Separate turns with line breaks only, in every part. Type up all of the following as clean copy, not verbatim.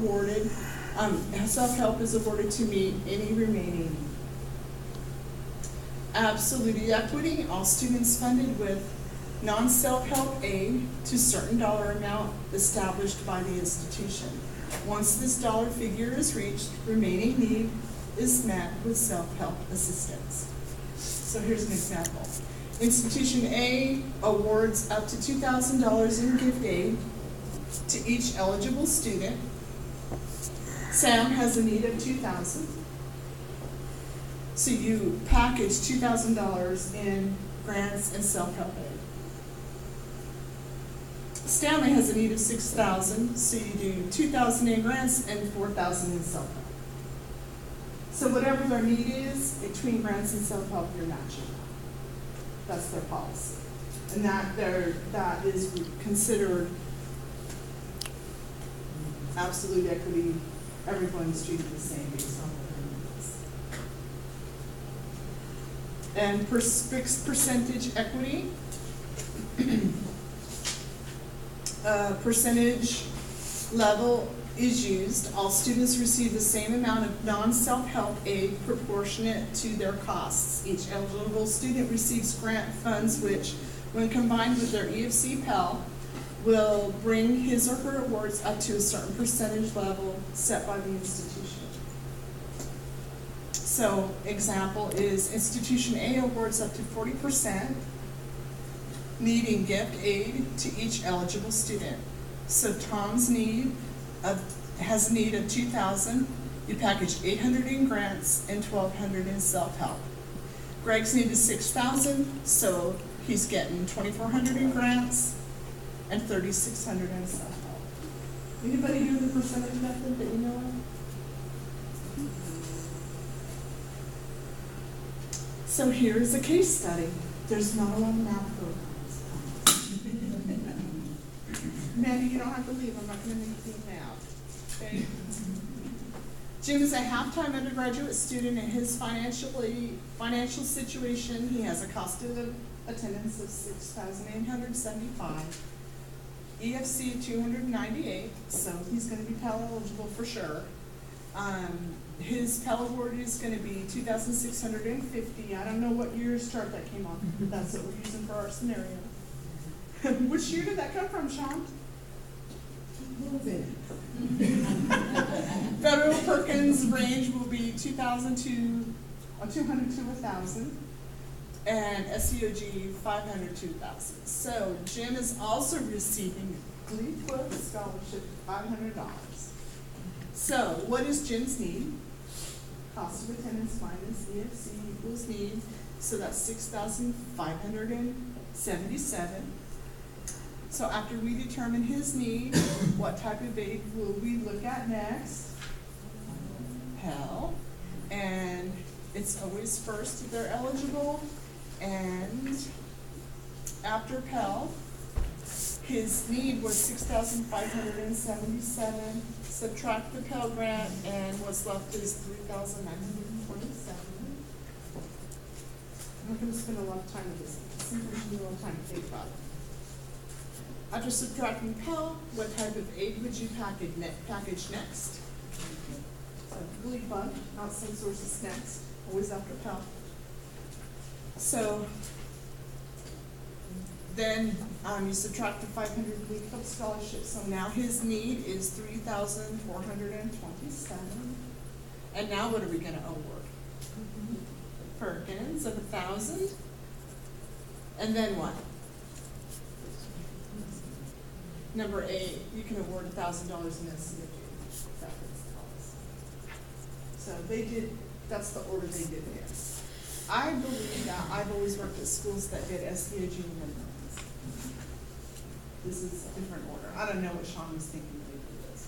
awarded, self-help is awarded to meet any remaining need. Absolute equity, all students funded with non-self-help aid to certain dollar amount established by the institution. Once this dollar figure is reached, remaining need is met with self-help assistance. So here's an example. Institution A awards up to $2,000 in gift aid to each eligible student. Sam has a need of $2,000. So you package $2,000 in grants and self-help aid. Stanley has a need of $6,000, so you do $2,000 in grants and $4,000 in self-help. So whatever their need is, between grants and self-help, you're matching. That's their policy. And that is considered absolute equity. Everyone's treated the same based on their needs. And percentage equity. Percentage level is used. All students receive the same amount of non-self-help aid proportionate to their costs. Each eligible student receives grant funds which, when combined with their EFC Pell, will bring his or her awards up to a certain percentage level set by the institution. So, example is Institution A awards up to 40%, needing gift aid to each eligible student. So Tom's need has a need of $2,000. You package $800 in grants and $1,200 in self-help. Greg's need is $6,000, so he's getting $2,400 in grants and $3,600 in self-help. Anybody do the percentage method that you know of? So here's a case study. There's not a lot of math programs. Mandy, you don't have to leave. I'm not going to make you now. Okay. Jim is a half-time undergraduate student. In his financial situation, he has a cost of attendance of $6,875, EFC 298, so he's going to be Pell eligible for sure. His Pell award is going to be $2,650. I don't know what year's chart that came on, but that's what we're using for our scenario. Which year did that come from, Sean? Federal Perkins range will be 200 to 1,000, and SEOG 500 to 1,000. So Jim is also receiving Glee Club scholarship $500. So what is Jim's need? Cost of attendance minus EFC equals need. So that's 6,577. So after we determine his need, what type of aid will we look at next? Pell. And it's always first if they're eligible. And after Pell, his need was 6,577. Subtract the Pell grant, and what's left is 3,927. I'm not going to spend a lot of time with this. Sometimes you need a little time to think about it. After subtracting Pell, what type of aid would you package next? So Glee Club, outside sources next, always after Pell. So then you subtract the 500 Glee Club scholarship. So now his need is 3,427. And now what are we going to award? Perkins of 1,000. And then what? Number 8, you can award $1,000 in SEOG. So they did, that's the order they did there. I believe that I've always worked at schools that did SEOG and then Perkins. This is a different order. I don't know what Sean was thinking when they did this.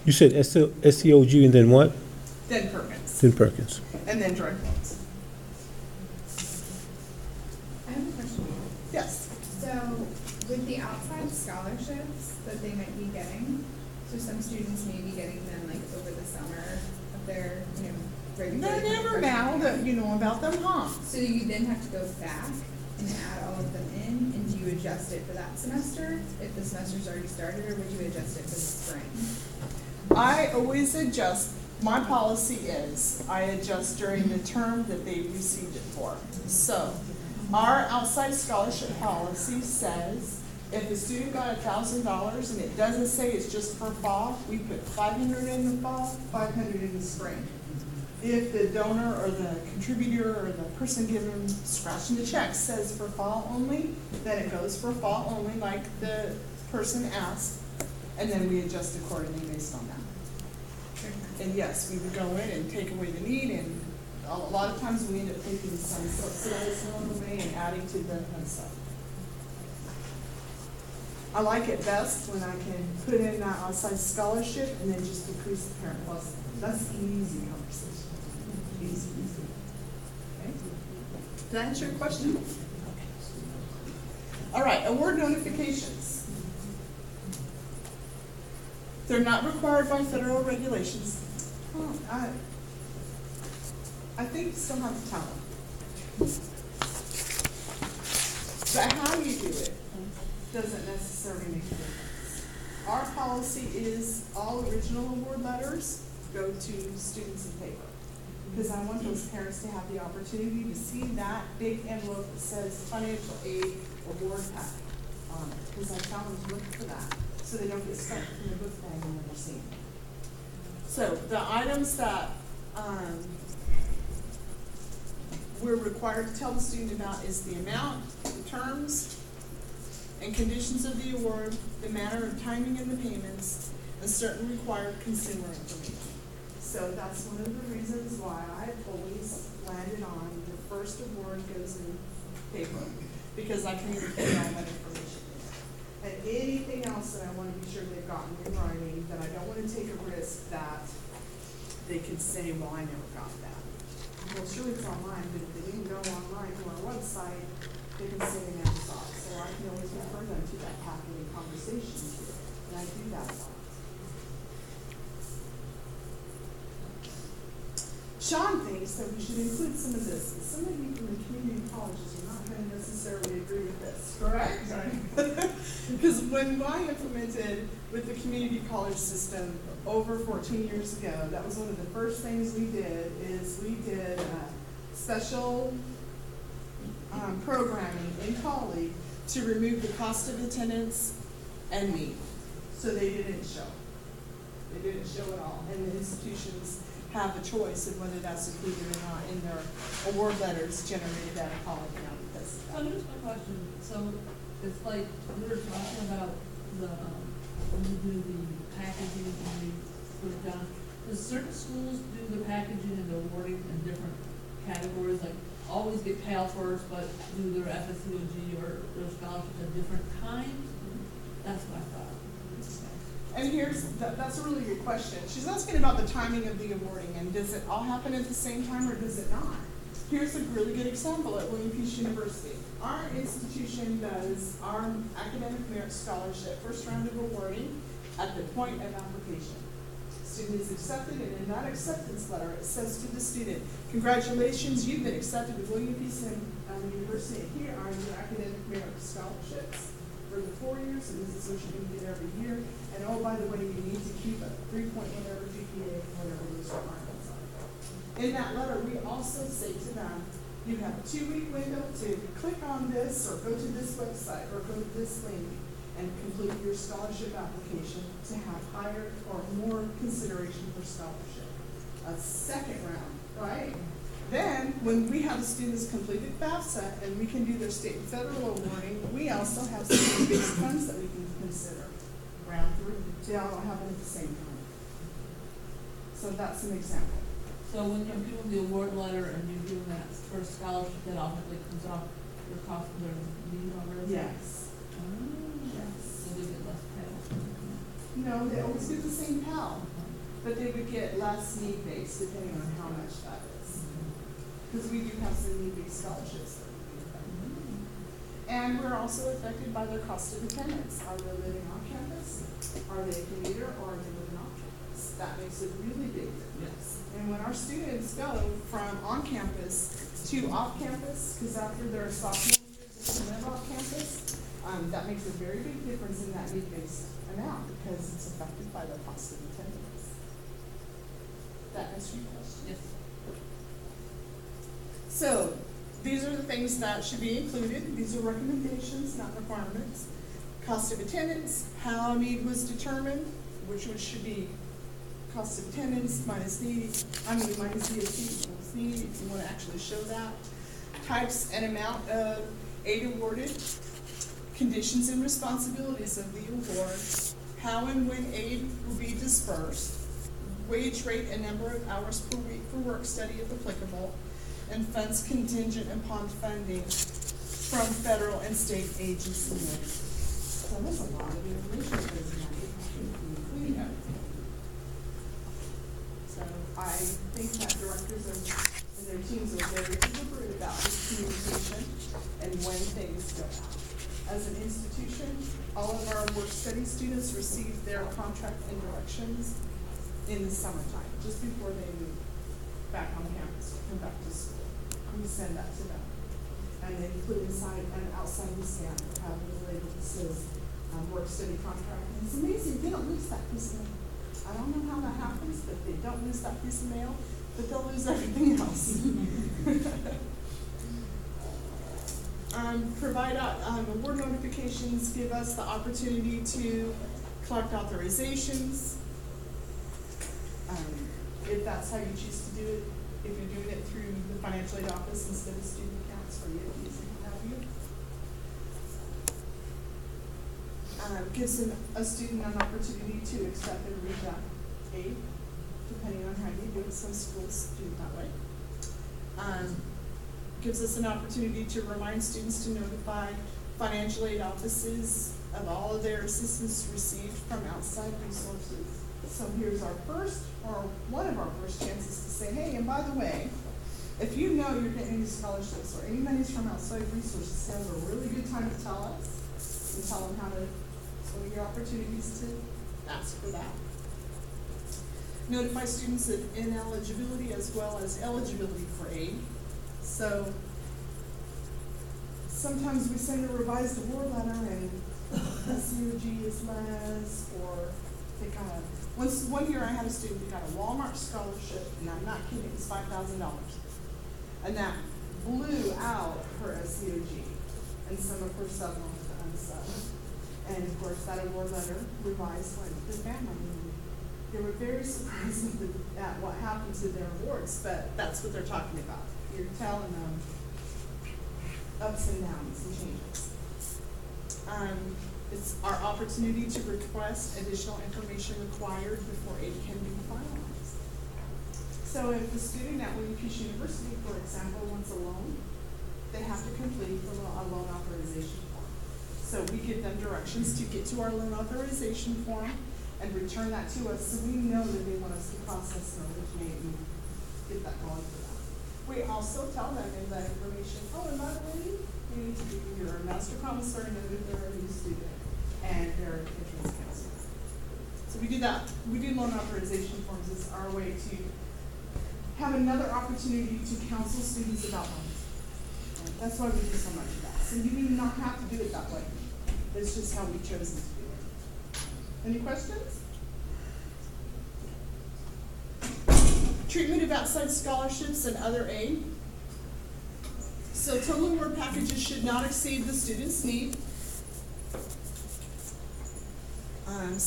You said SEOG and then what?
Then Perkins.
Then Perkins.
And then direct loans.
I have a question.
Yes.
So with the outside scholarships that they might be getting, so some students may be getting them like over the summer of their, regular.
They're never now that you know about them, huh?
So you then have to go back and add all of them in, and do you adjust it for that semester if the semester's already started, or would you adjust it for the spring?
I always adjust, my policy is, I adjust during the term that they received it for. So, our outside scholarship policy says, if a student got $1,000 and it doesn't say it's just for fall, we put 500 in the fall, 500 in the spring. If the donor or the contributor or the person giving, scratching the check says for fall only, then it goes for fall only like the person asked, and then we adjust accordingly based on that. And yes, we would go in and take away the need, and a lot of times we end up taking some subsidized loan away and adding to the unsub. I like it best when I can put in that outside scholarship and then just decrease the parent plus. That's an easy conversation. Easy. Okay? Did that answer your question? Okay. All right, award notifications. They're not required by federal regulations. Oh, I think you still have to tell them. But how you do it doesn't necessarily make a difference. Our policy is all original award letters go to students in paper. Because I want those parents to have the opportunity to see that big envelope that says financial aid award pack on it. Because I tell them to look for that, so they don't get stuck in the book bag and never see it. So the items that we're required to tell the student about is the amount, the terms, and conditions of the award, the manner of timing and the payments, and certain required consumer information. So that's one of the reasons why I've always landed on the first award goes in paper, because I communicate all that information in there. And anything else that I want to be sure they've gotten in writing, that I don't want to take a risk that they could say, well, I never got that. Well, sure, it's online, but if they didn't go online to our website, they can say they never saw it. So I can always refer them to that packet in conversation too, and I do that a lot. Sean thinks that we should include some of this, and some of you from the community colleges are not going to necessarily agree with this, correct? Because when I implemented with the community college system over 14 years ago, that was one of the first things we did, is we did special programming in Collie to remove the cost of attendance and meet. So they didn't show. They didn't show at all. And the institutions have a choice of whether that's included or not in their award letters generated at a college now because of
So
that.
here's my question, so it's like, we were talking about the, when you do the packaging and you put it down, does certain schools do the packaging and the awarding in different categories, like always get Pell first, but do their FSCOG or their scholarships at different times? That's what I thought.
And that's a really good question. She's asking about the timing of the awarding, and does it all happen at the same time or does it not? Here's a really good example at William Peace University. Our institution does our academic merit scholarship first round of awarding at the point of application. Student is accepted, and in that acceptance letter, it says to the student, congratulations, you've been accepted to William Peace University, and here are your academic merit scholarships for the 4 years, and this is what you can get every year. And oh, by the way, you need to keep a 3-point whatever GPA, whatever those requirements are. In that letter, we also say to them, you have a 2-week window to click on this, or go to this website, or go to this link, and complete your scholarship application to have higher or more consideration for scholarship. A second round, right? Then, when we have the students completed FAFSA and we can do their state and federal awarding, we also have some big funds that we can consider. Round 3, they all don't happen at the same time. So that's an example.
So when you're doing the award letter and you're doing that first scholarship, that automatically comes off your cost of their meeting already?
Yes. Yes.
So they get less Pell.
No, they always get the same Pell, but they would get less need-based depending on how much that is. Because we do have some need-based scholarships that we give them. And we're also affected by their cost of attendance. Are they living on campus? Are they a commuter, or are they living off campus? That makes a really big difference. And when our students go from on campus to off campus, because after their sophomore years whenever off campus, that makes a very big difference in that need-based amount because it's affected by the cost of attendance. That answers your question?
Yes.
So, these are the things that should be included. These are recommendations, not requirements. Cost of attendance, how need was determined, which one should be cost of attendance minus need, minus DST, minus need, if you want to actually show that. Types and amount of aid awarded, conditions and responsibilities of the award, how and when aid will be dispersed, wage rate and number of hours per week for work study if applicable, and funds contingent upon funding from federal and state agencies. So there's a lot of information that goes in that, including everything. So I think that directors and their teams are very deliberate about this communication and when things go out. As an institution, all of our work study students receive their contract and directions in the summertime, just before they move back on campus or come back to school. We send that to them. And they put inside and outside the scan, have a label that says work study contract. And it's amazing, they don't lose that piece of mail. I don't know how that happens, but they don't lose that piece of mail, but they'll lose everything else. Provide award notifications, give us the opportunity to collect authorizations. If that's how you choose to do it, if you're doing it through the financial aid office instead of student accounts for EFTs and what have you. Gives a student an opportunity to accept and reject aid, depending on how you do it. Some schools do it that way. Gives us an opportunity to remind students to notify financial aid offices of all of their assistance received from outside resources. So here's our first, or one of our first chances to say, hey, and by the way, if you know you're getting any scholarships or any monies from outside resources, have a really good time to tell us and tell them how to, what are your opportunities to ask for that. Notify students of ineligibility as well as eligibility for aid. So sometimes we send a revised award letter and SCOG is less, or they got one year I had a student who got a Walmart scholarship, and I'm not kidding, it's $5,000. And that blew out her SCOG and some of her sub-loans to unsub. And of course, that award letter revised went to the family. They were very surprised at what happened to their awards, but that's what they're talking about. You're telling them ups and downs and changes. It's our opportunity to request additional information required before aid can be finalized. So if the student at William Peace University, for example, wants a loan, they have to complete a loan authorization form. So we give them directions to get to our loan authorization form and return that to us, so we know that they want us to process and originate and get that going for them. We also tell them in that information, oh, and by the way, you need to do your master promissory note if they're a new student and their entrance counselor. So we do that. We do loan authorization forms as our way to have another opportunity to counsel students about loans. And that's why we do so much of that. So you do not have to do it that way. It's just how we've chosen to do it. Any questions? Treatment of outside scholarships and other aid. So total award packages should not exceed the student's need.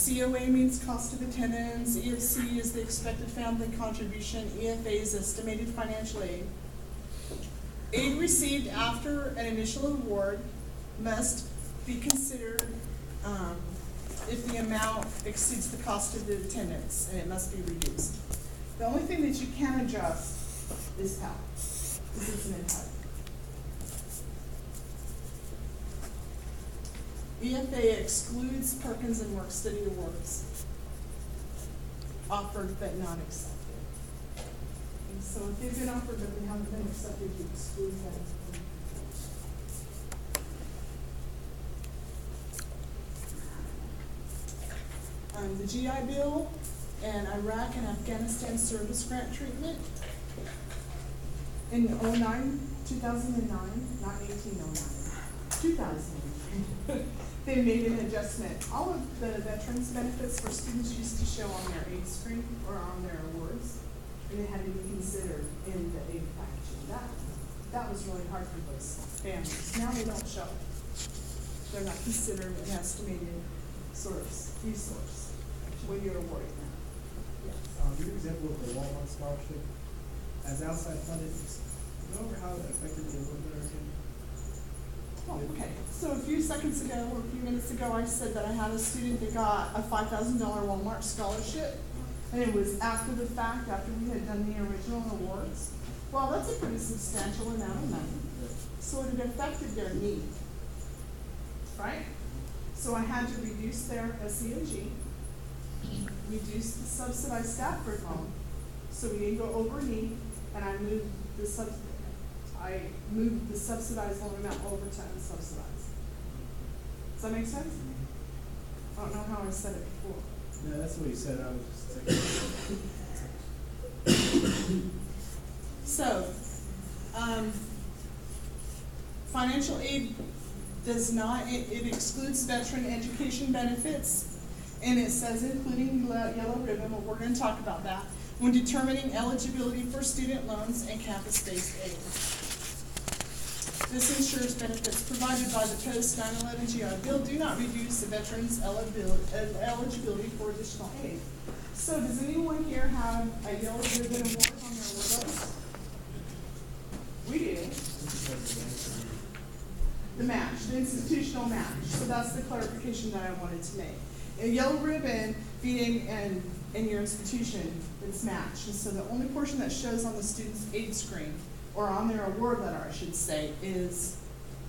COA means cost of attendance. EFC is the expected family contribution. EFA is estimated financial aid. Aid received after an initial award must be considered if the amount exceeds the cost of the attendance, and it must be reduced. The only thing that you can adjust is Pell, because it's an entitlement. EFA excludes Perkins and Work Study Awards, offered but not accepted. And so if they've been offered but they haven't been accepted, you exclude that. The GI Bill and Iraq and Afghanistan service grant treatment in 2009, not 1809. 2000. They made an adjustment. All of the veterans benefits for students used to show on their aid screen or on their awards, and it had to be considered in the aid packaging. That was really hard for those families. Now they don't show. They're not considered an estimated source, resource when you're awarding them. Yes.
Your example of the Walmart scholarship, as outside funded, go over how that affected the award letter again?
Oh, okay, so a few seconds ago, or a few minutes ago, I said that I had a student that got a $5,000 Walmart scholarship, and it was after the fact, after we had done the original awards. Well, that's a pretty substantial amount of money, so it affected their need, right? So I had to reduce their SEOG, reduce the subsidized Stafford loan, so we didn't go over need, and I moved the subsidized loan amount over to unsubsidized. Does that make sense? I don't know how I said it before.
No, that's what you said, I was just thinking.
So, financial aid does not, it excludes veteran education benefits, and it says including yellow ribbon, well, we're gonna talk about that, when determining eligibility for student loans and campus-based aid. This ensures benefits provided by the post 9/11 GI Bill do not reduce the veteran's eligibility for additional aid. So does anyone here have a yellow ribbon award on their award list? We do. The match, the institutional match. So that's the clarification that I wanted to make. A yellow ribbon being in your institution, it's matched. And so the only portion that shows on the student's aid screen, or on their award letter, I should say, is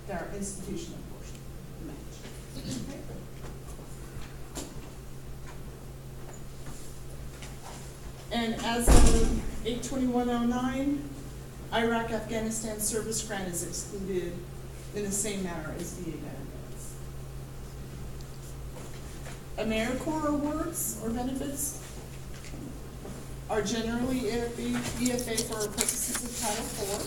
their institutional portion, the match. Okay. And as of 8/21/09, Iraq Afghanistan service grant is excluded in the same manner as VA benefits. AmeriCorps awards or benefits are generally EFA for purposes of Title IV.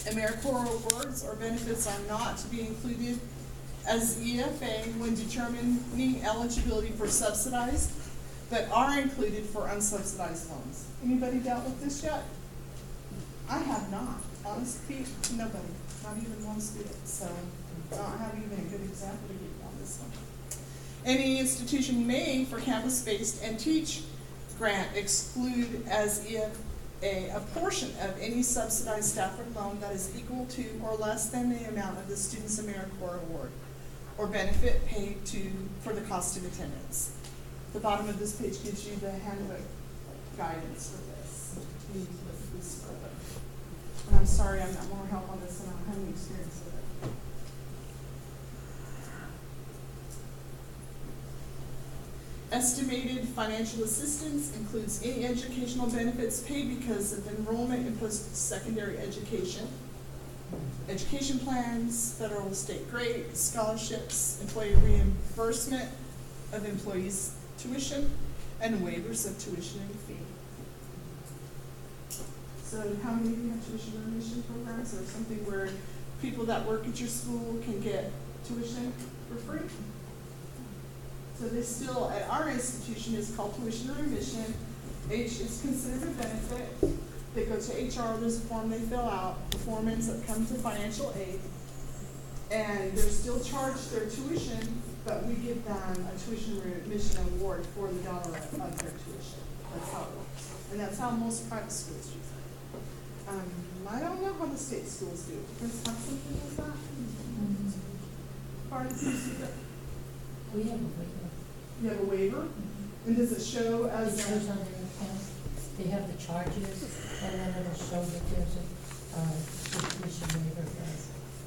AmeriCorps awards or benefits are not to be included as EFA when determining eligibility for subsidized, but are included for unsubsidized loans. Anybody dealt with this yet? I have not. Honestly, nobody, not even one student. So I don't have even a good example to give you on this one. Any institution may, for campus-based and teach grant, exclude as EFA a portion of any subsidized Stafford loan that is equal to or less than the amount of the student's AmeriCorps award or benefit paid for the cost of attendance. The bottom of this page gives you the handbook guidance for this. And I'm sorry I'm not more help on this and I don't have any experience with it. Estimated financial assistance includes any educational benefits paid because of enrollment in post-secondary education, education plans, federal state grades, scholarships, employee reimbursement of employees' tuition, and waivers of tuition and fee. So how many of you have tuition remission programs or something where people that work at your school can get tuition for free? So this still, at our institution, is called tuition remission. H is considered a benefit. They go to HR, there's a form they fill out, the form ends up coming to financial aid. And they're still charged their tuition, but we give them a tuition remission award for the dollar of their tuition. That's how it works. And that's how most private schools use it. I don't know how the state schools do. Do you guys have something like that? Part of the student?
We have a waiver.
You have a waiver? And does it show
It
as?
shows on their account, they have the charges, and then it'll show that there's a tuition waiver for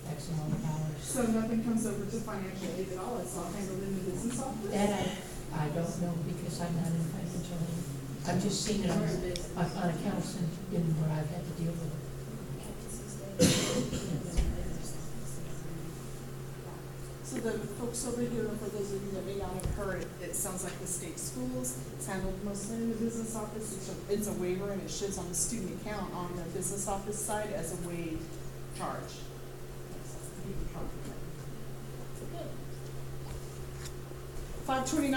X amount of hours.
So nothing comes over to financial aid at all? It's all handled in the business office?
That I don't know because I'm not in financial aid. I've just seen it on accounts in where I've had to deal with it.
So the folks over here, for those of you that may not have heard, it sounds like the state schools. It's handled mostly in the business office. It's a waiver and it shows on the student account on the business office side as a waived charge. 529